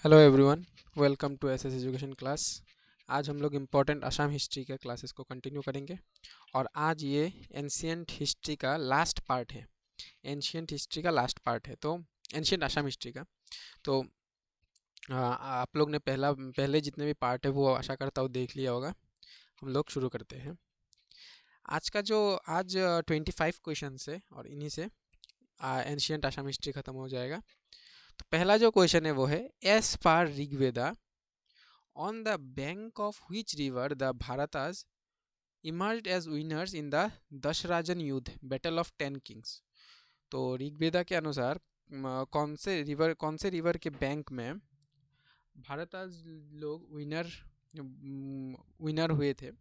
Hello everyone, welcome to SS education class. आज हम लोग इम्पोर्टेंट असम हिस्ट्री के क्लासेस को कंटिन्यू करेंगे और आज ये एंशियंट हिस्ट्री का लास्ट पार्ट है। एंशियंट हिस्ट्री का लास्ट पार्ट है, तो एंशियंट असम हिस्ट्री का। तो आप लोग ने पहले जितने भी पार्ट है वो आशा करता हूँ देख लिया होगा। हम लोग शुरू करते हैं। आज 25 क्वेश्चन है और इन्हीं से एंशियंट असम हिस्ट्री खत्म हो जाएगा। तो पहला जो क्वेश्चन है वो है, as per Rigveda, on the bank of which river the Bharatas emerged as winners in the दशराजन युद्ध, बैटल ऑफ 10 किंग्स। तो ऋग्वेदा के अनुसार कौन से रिवर के बैंक में भारताज लोग विनर हुए थे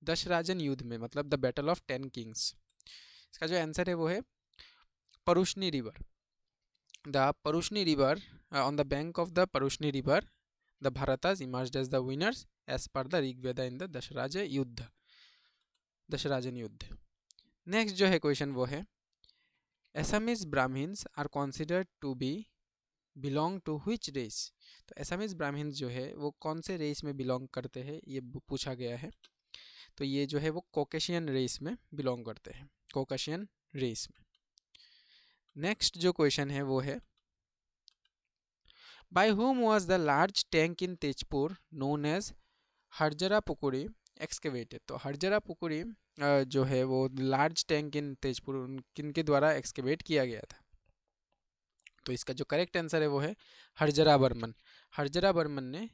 दशराजन युद्ध में, मतलब द बैटल ऑफ 10 किंग्स। इसका जो आंसर है वो है Parushni river. The Parushni river, on the bank of the Parushni river the Bharatas emerged as the winners as per the Rig Veda in the दशराजन युद्ध। नेक्स्ट जो है क्वेश्चन वो है, Assamese Brahmins are considered to be belong to which race. तो Assamese Brahmins जो है वो कौन से रेस में बिलोंग करते हैं ये पूछा गया है। तो ये जो है वो कॉकेशियन रेस में बिलोंग करते हैं, कॉकेशियन रेस में। नेक्स्ट जो क्वेश्चन है वो है, by whom was the large tank in Tejpur known as Harjara Pukhuri excavated. तो हरजरा पुकुरी जो है वो लार्ज टैंक इन तेजपुर किनके द्वारा एक्सकेवेट किया गया था। तो इसका जो करेक्ट आंसर है वो है हरजरा बर्मन। हरजरा बर्मन ने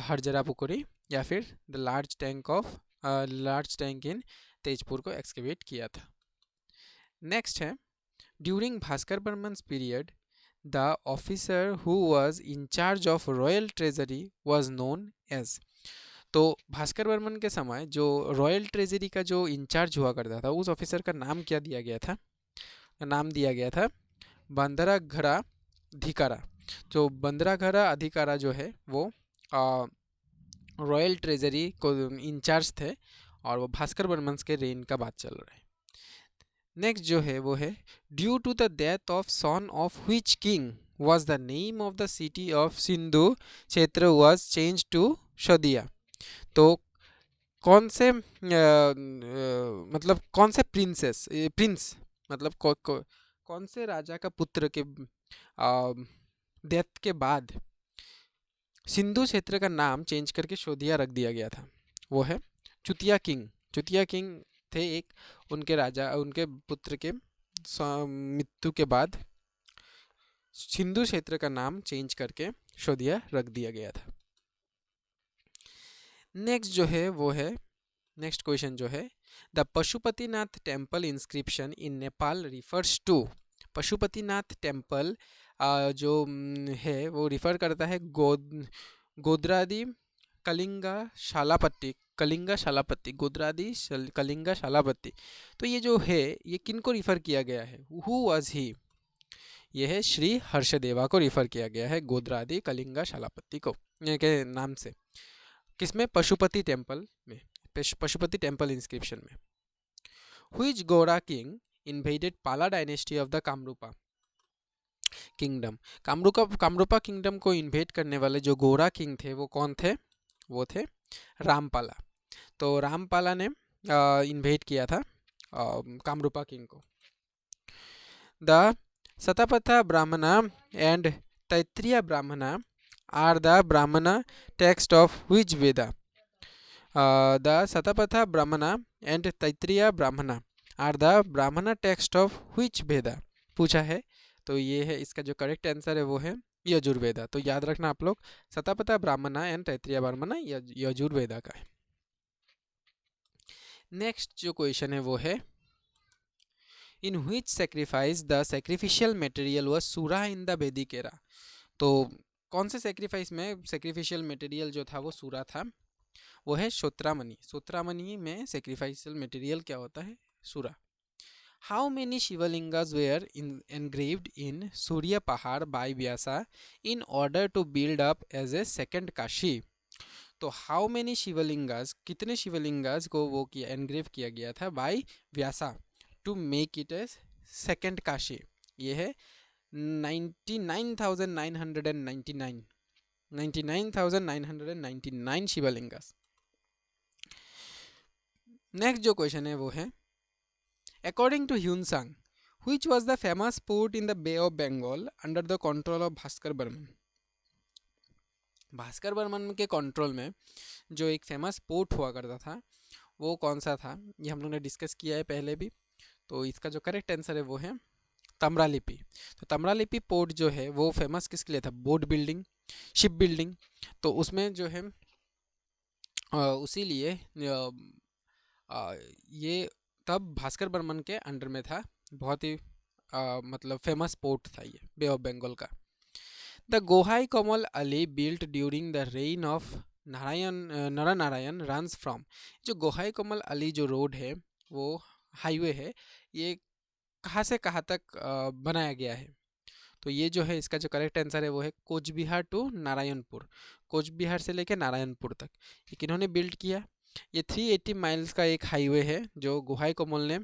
हरजरा पुकुरी या फिर the large tank in Tezpur को एक्सकेवेट किया था। नेक्स्ट है, during Bhaskar Barman's period the officer who was in charge of royal treasury was known as. तो भास्कर वर्मन के समय जो रॉयल ट्रेजरी का जो इंचार्ज हुआ करता था उस ऑफिसर का नाम क्या दिया गया था? नाम दिया गया था बंदराघरा अधिकारा। जो बंदराघरा अधिकारा जो है वो रॉयल ट्रेजरी को इंचार्ज थे और वो भास्कर वर्मन के रेन का बात चल रहा है। नेक्स्ट जो है वो है, due to the death of son of which king was the name of the city of Sindhu क्षेत्र was changed to शदिया। तो कौन से मतलब कौन से प्रिंस मतलब कौन से राजा का पुत्र के डेथ के बाद सिंधु क्षेत्र का नाम चेंज करके शोधिया रख दिया गया था? वो है चुतिया किंग। चुतिया किंग थे एक, उनके राजा उनके पुत्र के मृत्यु के बाद सिंधु क्षेत्र का नाम चेंज करके शोधिया रख दिया गया था। नेक्स्ट जो है वो है, नेक्स्ट क्वेश्चन जो है, the Pashupatinath temple inscription in Nepal refers to. Pashupatinath temple जो है वो रिफर करता है गोदरादी कलिंगा शालापत्ती गोदरादी कलिंगा शालापत्ती। तो ये जो है ये किन को रिफर किया गया है? Who was he? ये है श्री हर्षदेवा को रिफर किया गया है गोदरादी कलिंगा शालापत्ती को के नाम से। किसमें? पशुपति टेम्पल में, पशुपति टेम्पल इंस्क्रिप्शन में। व्हिच गोरा किंग इन्वेडेड पाला dynasty of the Kamrupa kingdom. Kamrupa kingdom को इन्वेड करने वाले जो गोरा किंग थे वो कौन थे? वो थे रामपाला। तो रामपाला ने इन्वेड किया था कामरूपा किंग को। The Shatapatha Brahmana and Taittiriya Brahmana are the Brahmana text of which Veda. The Shatapatha Brahmana and Taittiriya Brahmana are the Brahmana text of which Veda पूछा है। तो ये है, इसका जो करेक्ट आंसर है वो है यजुर्वेदा। तो याद रखना आप लोग, सतपथा ब्राह्मणा एंड तैत्रीय ब्राह्मणा यजुर्वेदा का है। नेक्स्ट जो क्वेश्चन है वो है, in which sacrifice the sacrificial material was सूरा इन द वैदिक एरा। तो कौन से सेक्रीफाइस में सेक्रीफिशियल मटेरियल जो था वो सूरा था? वो है श्रोत्रामणि। श्रोत्रामणि में सेक्रीफाइशियल मटेरियल क्या होता है? सूरा। How many shivalingas were engraved in Surya Pahar by Vyasa in order to build up as a second Kashi. तो हाउ मेनी शिवलिंगास, कितने शिवलिंगास को वो किया एनग्रेव किया गया था by Vyasa to make it as second Kashi? ये है 99,999 99,999 शिवलिंगस। नेक्स्ट जो क्वेश्चन है वो है, according to Hiuen Tsang which was the famous port in the Bay of Bengal under the control of Bhaskar Barman. Bhaskar Barman के कंट्रोल में जो एक फेमस पोर्ट हुआ करता था वो कौन सा था, ये हम लोग ने डिस्कस किया है पहले भी। तो इसका जो करेक्ट आंसर है वो है तमरालिपि। तो तमरालिपि पोर्ट जो है वो फेमस किसके लिए था, बोट बिल्डिंग, शिप बिल्डिंग। तो उसमें जो है उसी लिए ये तब भास्कर बर्मन के अंडर में था, बहुत ही मतलब फेमस पोर्ट था ये बे ऑफ बंगाल का। The Gohain Kamal Ali built during the reign of Naranarayan runs from. जो गोहाई कमल अली जो रोड है वो हाईवे है, ये कहाँ से कहाँ तक बनाया गया है। तो ये जो है इसका जो करेक्ट आंसर है वो है कोच बिहार टू नारायणपुर, कोच बिहार से लेकर नारायणपुर तक ये किन्होंने बिल्ड किया। ये 380 माइल्स का एक हाईवे है जो गोहाई कमल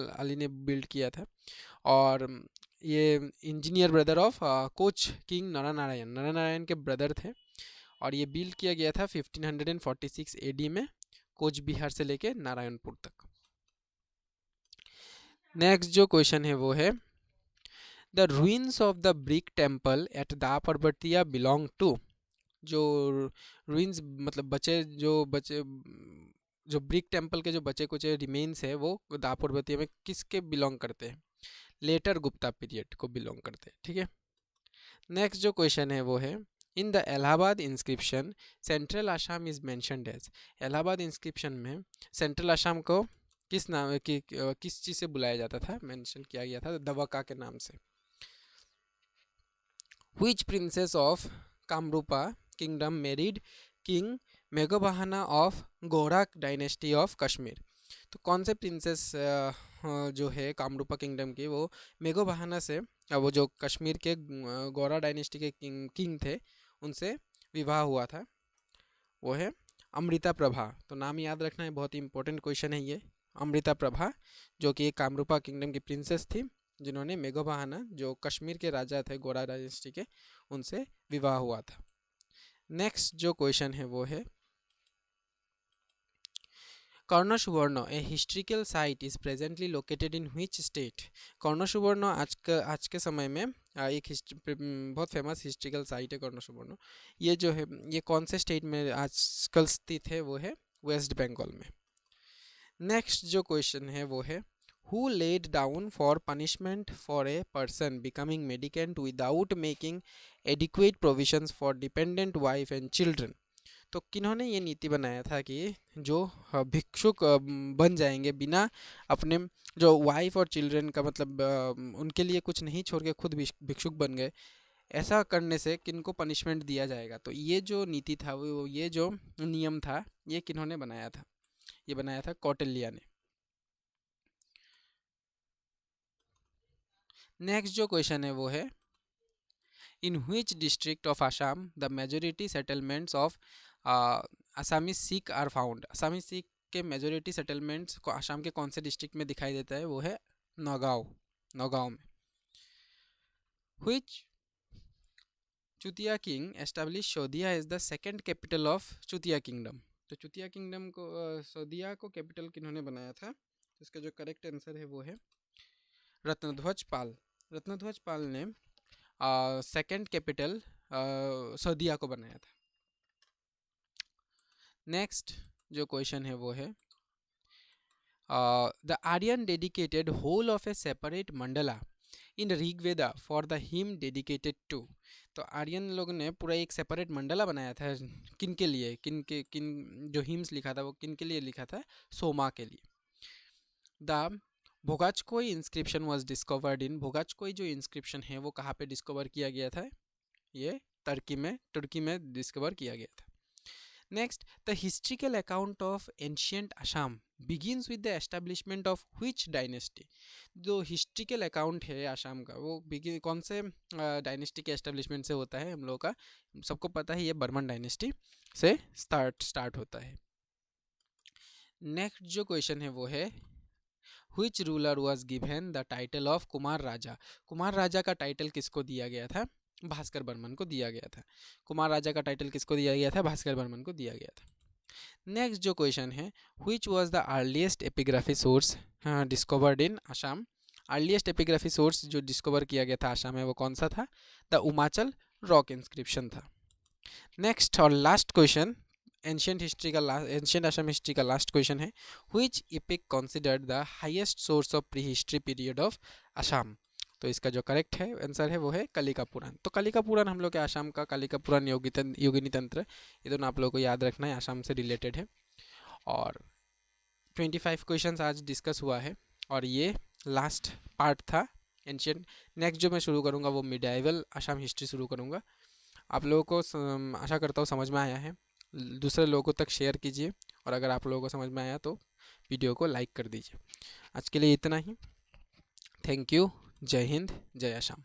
अली ने बिल्ड किया था। और ये engineer brother of Koch king Naranarayan के ब्रदर थे। और ये बिल्ड किया गया था 1546 एडी में, कोच बिहार से लेके नारायणपुर तक। नेक्स्ट जो क्वेश्चन है वो है, the ruins of the brick temple at Da Parbatia belong to. जो ruins मतलब जो ब्रिक टेम्पल के जो बचे कुछ रिमेन्स है वो दा पर्वतिया में किसके बिलोंग करते हैं, लेटर गुप्ता पीरियड को बिलोंग करते हैं, ठीक है। नेक्स्ट जो क्वेश्चन है वो है, in the Allahabad inscription central Assam is mentioned as. Allahabad inscription में सेंट्रल आसाम को किस नाम किस चीज़ से बुलाया जाता था, मेंशन किया गया था दवाका के नाम से। Which princess of Kamrupa kingdom married King मेघवाहना of Gorakh dynasty of Kashmir. तो कौन से प्रिंसेस जो है कामरूपा किंगडम की वो मेघवाहना से वो जो कश्मीर के गौरा डायनेस्टी के किंग थे उनसे विवाह हुआ था, वो है अमृता प्रभा। तो नाम याद रखना है, बहुत ही इंपॉर्टेंट क्वेश्चन है ये। अमृता प्रभा जो कि एक कामरूपा किंगडम की प्रिंसेस थी जिन्होंने मेघवाहना जो कश्मीर के राजा थे गोरा डायनेस्टी के उनसे विवाह हुआ था। नेक्स्ट जो क्वेश्चन है वो है, Karna Suvarna a historical site is presently located in which state. Karna Suvarna आज के समय में एक बहुत फेमस हिस्ट्रिकल साइट है कर्ण सुवर्ण। ये जो है ये कौन से स्टेट में आजकल स्थित है, वो है वेस्ट बंगाल में। नेक्स्ट जो क्वेश्चन है वो है, who laid down for punishment for a person becoming mendicant without making adequate provisions for dependent wife and children। तो किन्होंने ये नीति बनाया था कि जो भिक्षुक बन जाएंगे बिना अपने जो वाइफ और चिल्ड्रन का मतलब उनके लिए कुछ नहीं छोड़ के खुद भिक्षुक बन गए, ऐसा करने से किनको पनिशमेंट दिया जाएगा। तो ये जो नीति था वो ये जो नियम था ये किन्होंने बनाया था, ये बनाया था कौटिल्य ने। नेक्स्ट जो क्वेश्चन है वो है, in which district of Assam the majority settlements of Asami Sikh are found. आसामी सिख के मेजोरिटी सेटलमेंट्स को आसाम के कौन से डिस्ट्रिक्ट में दिखाई देता है, वो है नौगांव में। Which Chutiya king establish Sadiya is the second capital of Chutiya kingdom. तो चुतिया किंगडम को शोदिया को कैपिटल किन्होंने बनाया था, तो इसका जो करेक्ट आंसर है वो है रत्नध्वज पाल। रत्नध्वज पाल ने सेकंड कैपिटल शोदिया को बनाया था। नेक्स्ट जो क्वेश्चन है वो है, the Aryan dedicated whole of a separate mandala in Rigveda for the hymn dedicated to. तो आर्यन लोग ने पूरा एक सेपरेट मंडला बनाया था किन के लिए, किन जो हिम्स लिखा था वो किन के लिए लिखा था, सोमा के लिए। The Bhogachakoi inscription was discovered in. Bhogachakoi जो इंस्क्रिप्शन है वो कहाँ पे डिस्कवर किया गया था, ये तुर्की में डिस्कवर किया गया था। Next, the historical account of ancient Assam begins with the establishment of which dynasty. जो हिस्ट्रिकल अकाउंट है आसाम का वो कौन से डायनेस्टी के एस्टेब्लिशमेंट से होता है, हम लोगों का सबको पता है ये बर्मन डायनेस्टी से स्टार्ट होता है। नेक्स्ट जो क्वेश्चन है वो है, which ruler was given the title of Kumar Raja. Kumar Raja का टाइटल किसको दिया गया था, भास्कर बर्मन को दिया गया था। कुमार राजा का टाइटल किसको दिया गया था? भास्कर बर्मन को दिया गया था। नेक्स्ट जो क्वेश्चन है, which was the earliest epigraphy source discovered in Assam? Earliest epigraphy source जो डिस्कवर किया गया था असम में वो कौन सा था? द उमाचल रॉक इंस्क्रिप्शन था। नेक्स्ट और last question, ancient Assam history का लास्ट क्वेश्चन है, which EPIC considered the highest source of pre history period of Assam? तो इसका जो करेक्ट है आंसर है वो है कलिका पुराण। तो कलिका पुराण हम लोग के आसाम का कलिका पुराण योगिनी तंत्र, ये दोनों आप लोगों को याद रखना है, आसाम से रिलेटेड है। और 25 क्वेश्चंस आज डिस्कस हुआ है और ये लास्ट पार्ट था एंशियंट। नेक्स्ट जो मैं शुरू करूँगा वो मिडाइवल असम हिस्ट्री शुरू करूँगा। आप लोगों को आशा करता हूँ समझ में आया है। दूसरे लोगों तक शेयर कीजिए और अगर आप लोगों को समझ में आया तो वीडियो को लाइक कर दीजिए। आज के लिए इतना ही। Thank you. जय हिंद, जय असम।